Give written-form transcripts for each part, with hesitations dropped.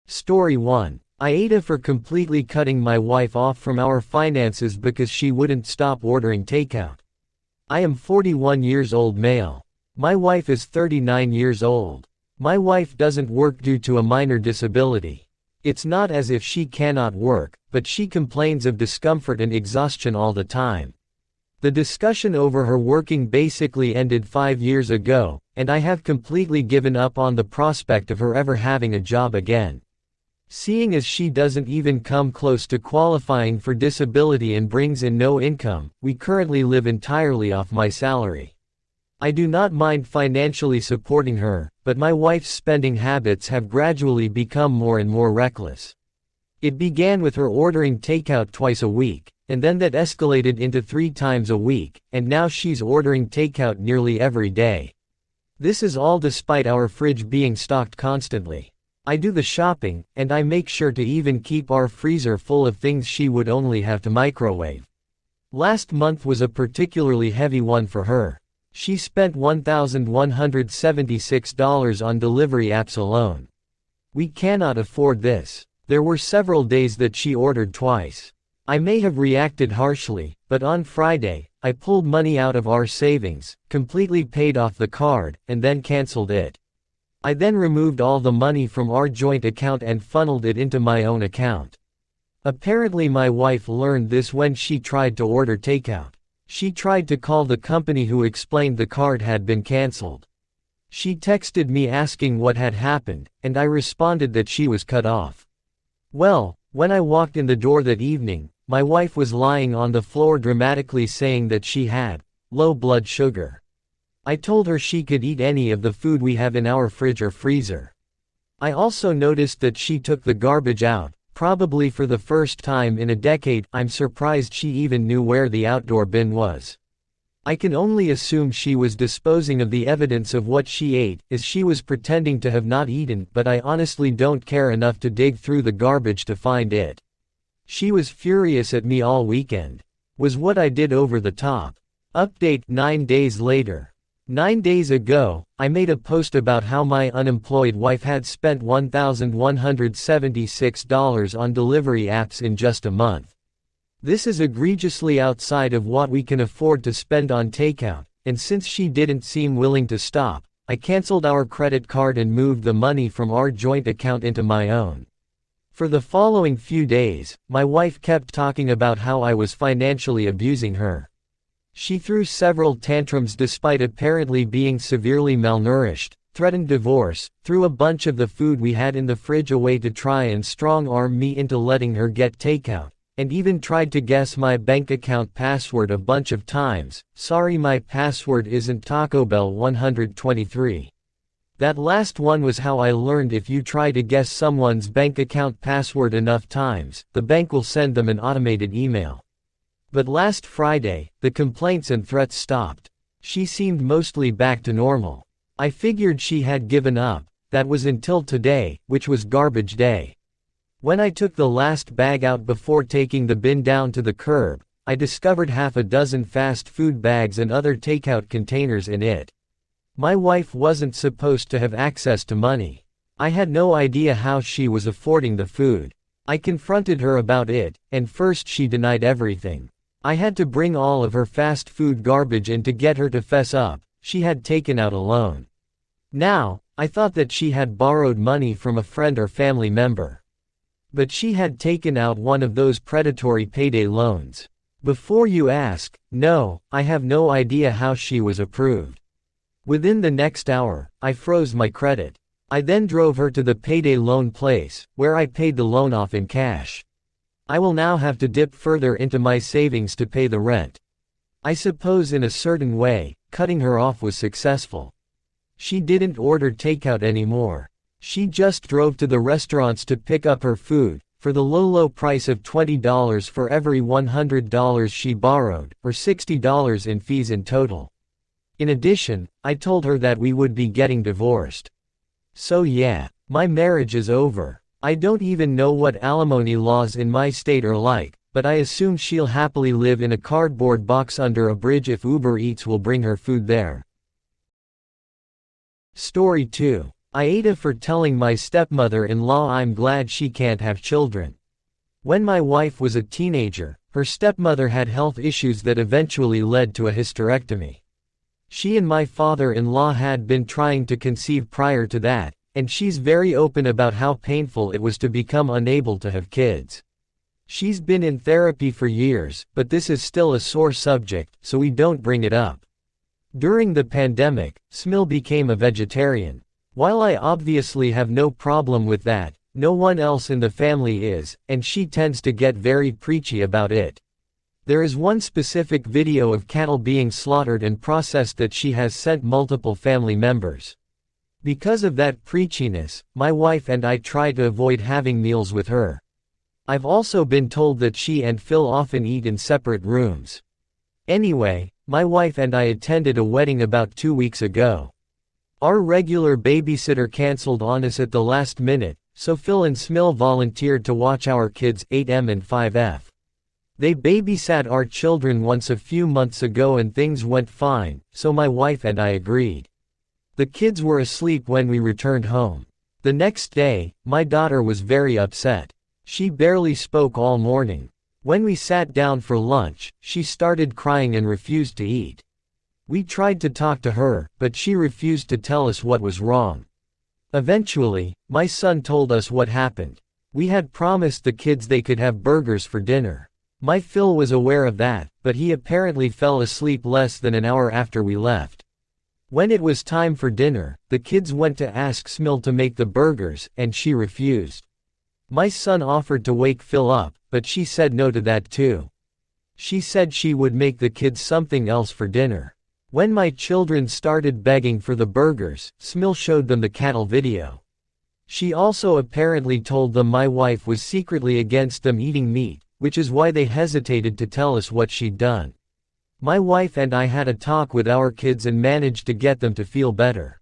Story 1. AITA for completely cutting my wife off from our finances because she wouldn't stop ordering takeout. I am 41 years old male. My wife is 39 years old. My wife doesn't work due to a minor disability. It's not as if she cannot work, but she complains of discomfort and exhaustion all the time. The discussion over her working basically ended 5 years ago, and I have completely given up on the prospect of her ever having a job again. Seeing as she doesn't even come close to qualifying for disability and brings in no income, we currently live entirely off my salary. I do not mind financially supporting her, but my wife's spending habits have gradually become more and more reckless. It began with her ordering takeout twice a week, and then that escalated into 3 times a week, and now she's ordering takeout nearly every day. This is all despite our fridge being stocked constantly. I do the shopping, and I make sure to even keep our freezer full of things she would only have to microwave. Last month was a particularly heavy one for her. She spent $1,176 on delivery apps alone. We cannot afford this. There were several days that she ordered twice. I may have reacted harshly, but on Friday, I pulled money out of our savings, completely paid off the card, and then canceled it. I then removed all the money from our joint account and funneled it into my own account. Apparently my wife learned this when she tried to order takeout. She tried to call the company who explained the card had been canceled. She texted me asking what had happened, and I responded that she was cut off. Well, when I walked in the door that evening, my wife was lying on the floor dramatically saying that she had low blood sugar. I told her she could eat any of the food we have in our fridge or freezer. I also noticed that she took the garbage out, probably for the first time in a decade. I'm surprised she even knew where the outdoor bin was. I can only assume she was disposing of the evidence of what she ate, as she was pretending to have not eaten, but I honestly don't care enough to dig through the garbage to find it. She was furious at me all weekend. Was what I did over the top? Update 9 days later. 9 days ago, I made a post about how my unemployed wife had spent $1,176 on delivery apps in just a month. This is egregiously outside of what we can afford to spend on takeout, and since she didn't seem willing to stop, I canceled our credit card and moved the money from our joint account into my own. For the following few days, my wife kept talking about how I was financially abusing her. She threw several tantrums despite apparently being severely malnourished, threatened divorce, threw a bunch of the food we had in the fridge away to try and strong-arm me into letting her get takeout, and even tried to guess my bank account password a bunch of times. Sorry, my password isn't Taco Bell 123. That last one was how I learned if you try to guess someone's bank account password enough times, the bank will send them an automated email. But last Friday, the complaints and threats stopped. She seemed mostly back to normal. I figured she had given up. That was until today, which was garbage day. When I took the last bag out before taking the bin down to the curb, I discovered half a dozen fast food bags and other takeout containers in it. My wife wasn't supposed to have access to money. I had no idea how she was affording the food. I confronted her about it, and first she denied everything. I had to bring all of her fast food garbage in to get her to fess up. She had taken out a loan. Now, I thought that she had borrowed money from a friend or family member. But she had taken out one of those predatory payday loans. Before you ask, no, I have no idea how she was approved. Within the next hour, I froze my credit. I then drove her to the payday loan place, where I paid the loan off in cash. I will now have to dip further into my savings to pay the rent. I suppose in a certain way, cutting her off was successful. She didn't order takeout anymore. She just drove to the restaurants to pick up her food, for the low price of $20 for every $100 she borrowed, or $60 in fees in total. In addition, I told her that we would be getting divorced. So yeah, my marriage is over. I don't even know what alimony laws in my state are like, but I assume she'll happily live in a cardboard box under a bridge if Uber Eats will bring her food there. Story 2. AITA for telling my stepmother-in-law I'm glad she can't have children. When my wife was a teenager, her stepmother had health issues that eventually led to a hysterectomy. She and my father-in-law had been trying to conceive prior to that, and she's very open about how painful it was to become unable to have kids. She's been in therapy for years, but this is still a sore subject, so we don't bring it up. During the pandemic, Smil became a vegetarian. While I obviously have no problem with that, no one else in the family is, and she tends to get very preachy about it. There is one specific video of cattle being slaughtered and processed that she has sent multiple family members. Because of that preachiness, my wife and I try to avoid having meals with her. I've also been told that she and Phil often eat in separate rooms. Anyway, my wife and I attended a wedding about 2 weeks ago. Our regular babysitter canceled on us at the last minute, so Phil and Smil volunteered to watch our kids 8M and 5F. They babysat our children once a few months ago and things went fine, so my wife and I agreed. The kids were asleep when we returned home. The next day, my daughter was very upset. She barely spoke all morning. When we sat down for lunch, she started crying and refused to eat. We tried to talk to her, but she refused to tell us what was wrong. Eventually, my son told us what happened. We had promised the kids they could have burgers for dinner. My Phil was aware of that, but he apparently fell asleep less than an hour after we left. When it was time for dinner, the kids went to ask Smil to make the burgers, and she refused. My son offered to wake Phil up, but she said no to that too. She said she would make the kids something else for dinner. When my children started begging for the burgers, Smil showed them the cattle video. She also apparently told them my wife was secretly against them eating meat, which is why they hesitated to tell us what she'd done. My wife and I had a talk with our kids and managed to get them to feel better.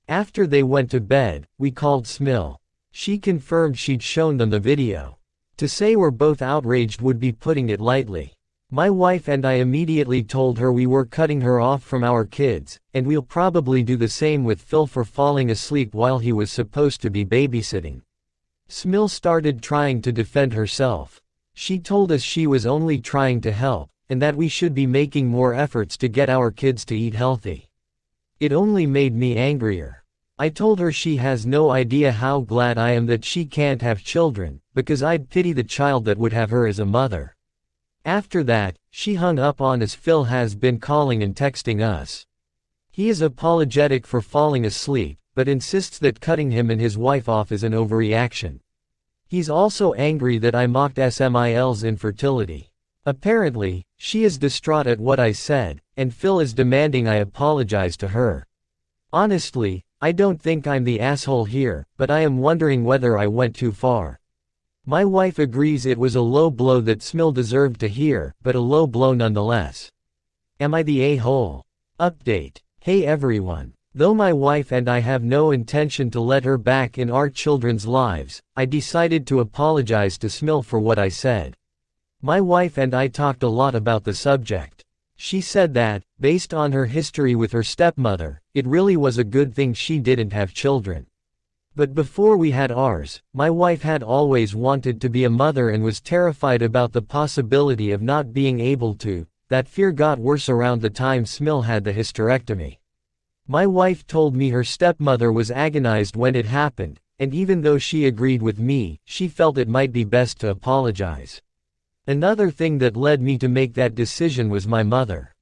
After they went to bed, we called Smil. She confirmed she'd shown them the video. To say we're both outraged would be putting it lightly. My wife and I immediately told her we were cutting her off from our kids, and we'll probably do the same with Phil for falling asleep while he was supposed to be babysitting. Smil started trying to defend herself. She told us she was only trying to help, and that we should be making more efforts to get our kids to eat healthy. It only made me angrier. I told her she has no idea how glad I am that she can't have children, because I'd pity the child that would have her as a mother. After that, she hung up on us. Phil has been calling and texting us. He is apologetic for falling asleep, but insists that cutting him and his wife off is an overreaction. He's also angry that I mocked Smil's infertility. Apparently, she is distraught at what I said, and Phil is demanding I apologize to her. Honestly, I don't think I'm the asshole here, but I am wondering whether I went too far. My wife agrees it was a low blow that Smil deserved to hear, but a low blow nonetheless. Am I the a-hole? Update. Hey everyone. Though my wife and I have no intention to let her back in our children's lives, I decided to apologize to Smil for what I said. My wife and I talked a lot about the subject. She said that, based on her history with her stepmother, it really was a good thing she didn't have children. But before we had ours, my wife had always wanted to be a mother and was terrified about the possibility of not being able to. That fear got worse around the time Smil had the hysterectomy. My wife told me her stepmother was agonized when it happened, and even though she agreed with me, she felt it might be best to apologize. Another thing that led me to make that decision was my mother.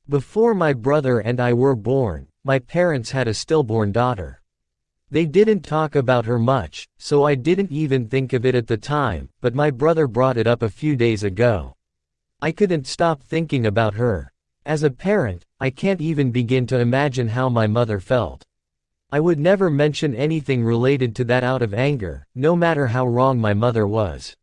Before my brother and I were born, my parents had a stillborn daughter. They didn't talk about her much, so I didn't even think of it at the time, but my brother brought it up a few days ago. I couldn't stop thinking about her. As a parent, I can't even begin to imagine how my mother felt. I would never mention anything related to that out of anger, no matter how wrong my mother was.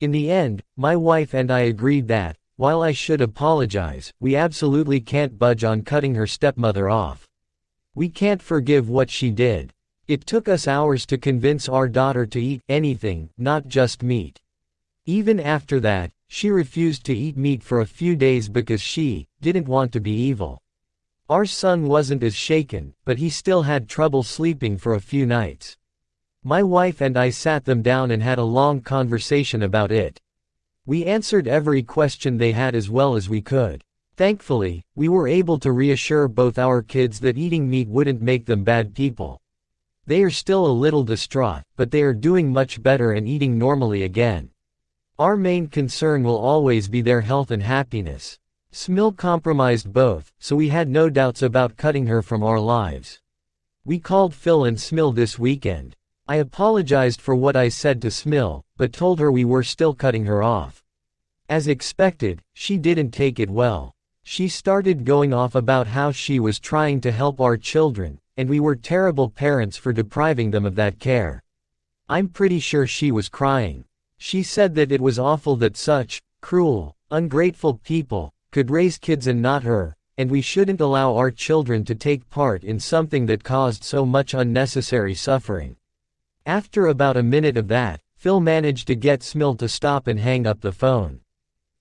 In the end, my wife and I agreed that, while I should apologize, we absolutely can't budge on cutting her stepmother off. We can't forgive what she did. It took us hours to convince our daughter to eat anything, not just meat. Even after that, she refused to eat meat for a few days because she didn't want to be evil. Our son wasn't as shaken, but he still had trouble sleeping for a few nights. My wife and I sat them down and had a long conversation about it. We answered every question they had as well as we could. Thankfully, we were able to reassure both our kids that eating meat wouldn't make them bad people. They are still a little distraught, but they are doing much better and eating normally again. Our main concern will always be their health and happiness. Smil compromised both, so we had no doubts about cutting her from our lives. We called Phil and Smil this weekend. I apologized for what I said to Smil, but told her we were still cutting her off. As expected, she didn't take it well. She started going off about how she was trying to help our children, and we were terrible parents for depriving them of that care. I'm pretty sure she was crying. She said that it was awful that such cruel, ungrateful people could raise kids and not her, and we shouldn't allow our children to take part in something that caused so much unnecessary suffering. After about a minute of that, Phil managed to get Smil to stop and hang up the phone.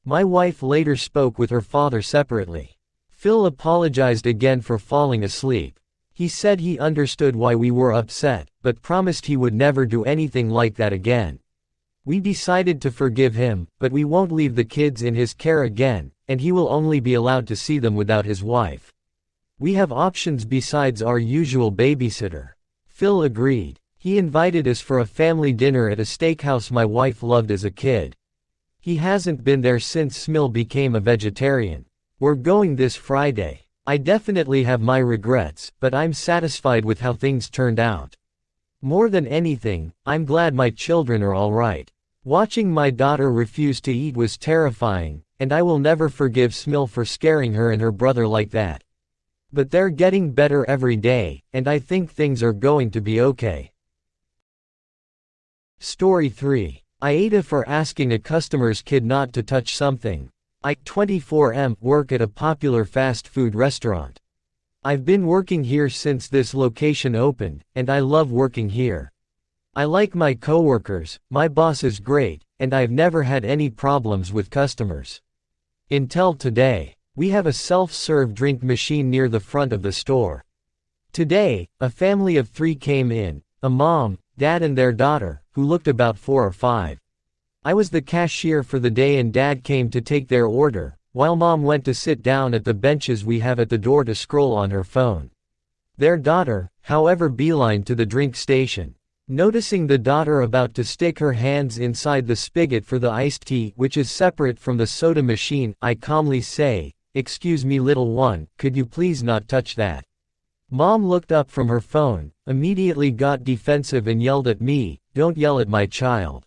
My wife later spoke with her father separately. Phil apologized again for falling asleep. He said he understood why we were upset, but promised he would never do anything like that again. We decided to forgive him, but we won't leave the kids in his care again, and he will only be allowed to see them without his wife. We have options besides our usual babysitter. Phil agreed. He invited us for a family dinner at a steakhouse my wife loved as a kid. He hasn't been there since Smil became a vegetarian. We're going this Friday. I definitely have my regrets, but I'm satisfied with how things turned out. More than anything, I'm glad my children are all right. Watching my daughter refuse to eat was terrifying, and I will never forgive Smil for scaring her and her brother like that. But they're getting better every day, and I think things are going to be okay. Story 3. AITA for asking a customer's kid not to touch something. I, 24M, work at a popular fast food restaurant. I've been working here since this location opened, and I love working here. I like my coworkers, my boss is great, and I've never had any problems with customers. Until today. We have a self-serve drink machine near the front of the store. Today, a family of 3 came in, a mom, dad and their daughter, who looked about 4 or 5. I was the cashier for the day and dad came to take their order, while mom went to sit down at the benches we have at the door to scroll on her phone. Their daughter, however, beelined to the drink station. Noticing the daughter about to stick her hands inside the spigot for the iced tea, which is separate from the soda machine, I calmly say, "Excuse me little one, could you please not touch that?" Mom looked up from her phone, immediately got defensive and yelled at me, "Don't yell at my child.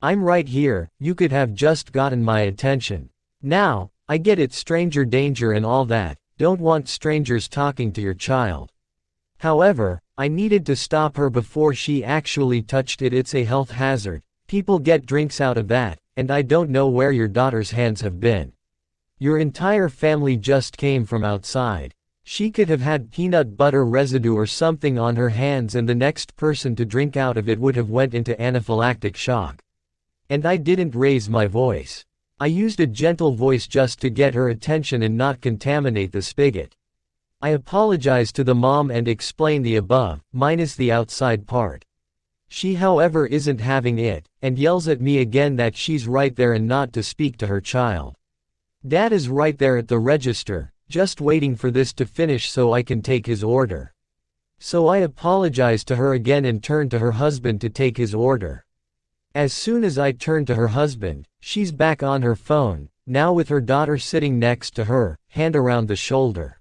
I'm right here, you could have just gotten my attention. Now, I get it, stranger danger and all that, don't want strangers talking to your child." However, I needed to stop her before she actually touched it. It's a health hazard. People get drinks out of that, and I don't know where your daughter's hands have been. Your entire family just came from outside. She could have had peanut butter residue or something on her hands and the next person to drink out of it would have went into anaphylactic shock. And I didn't raise my voice. I used a gentle voice just to get her attention and not contaminate the spigot. I apologized to the mom and explained the above, minus the outside part. She however isn't having it, and yells at me again that she's right there and not to speak to her child. Dad is right there at the register, just waiting for this to finish so I can take his order. So I apologized to her again and turned to her husband to take his order. As soon as I turned to her husband, she's back on her phone, now with her daughter sitting next to her, hand around the shoulder.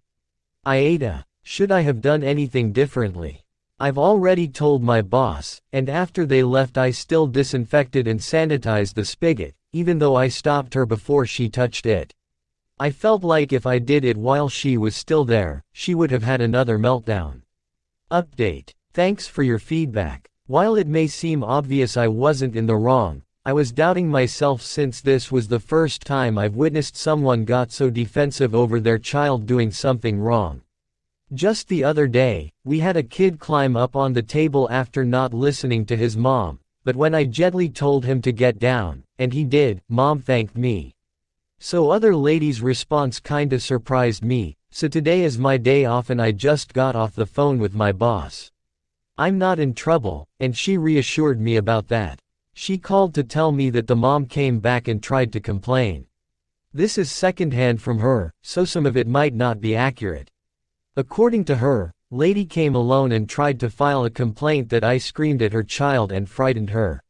AITA, should I have done anything differently? I've already told my boss, and after they left I still disinfected and sanitized the spigot, even though I stopped her before she touched it. I felt like if I did it while she was still there, she would have had another meltdown. Update. Thanks for your feedback. While it may seem obvious I wasn't in the wrong, I was doubting myself since this was the first time I've witnessed someone got so defensive over their child doing something wrong. Just the other day, we had a kid climb up on the table after not listening to his mom, but when I gently told him to get down, and he did, mom thanked me. So other lady's response kinda surprised me, so today is my day off and I just got off the phone with my boss. I'm not in trouble, and she reassured me about that. She called to tell me that the mom came back and tried to complain. This is secondhand from her, so some of it might not be accurate. According to her, lady came alone and tried to file a complaint that I screamed at her child and frightened her.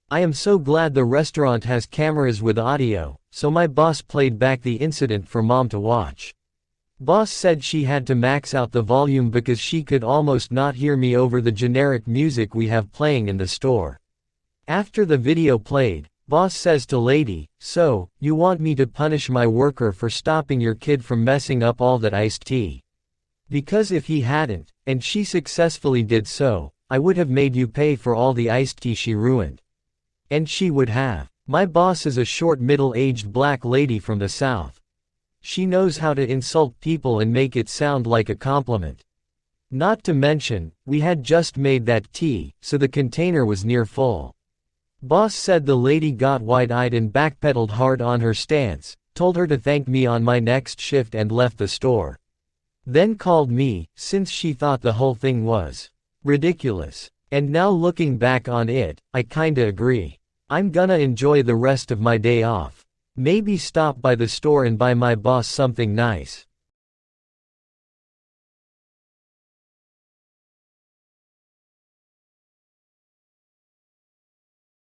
I am so glad the restaurant has cameras with audio, so my boss played back the incident for mom to watch. Boss said she had to max out the volume because she could almost not hear me over the generic music we have playing in the store. After the video played, boss says to lady, "So, you want me to punish my worker for stopping your kid from messing up all that iced tea? Because if he hadn't, and she successfully did so, I would have made you pay for all the iced tea she ruined." And she would have. My boss is a short middle-aged black lady from the South. She knows how to insult people and make it sound like a compliment. Not to mention, we had just made that tea, so the container was near full. Boss said the lady got wide-eyed and backpedaled hard on her stance, told her to thank me on my next shift and left the store. Then called me, since she thought the whole thing was ridiculous. And now looking back on it, I kinda agree. I'm gonna enjoy the rest of my day off. Maybe stop by the store and buy my boss something nice.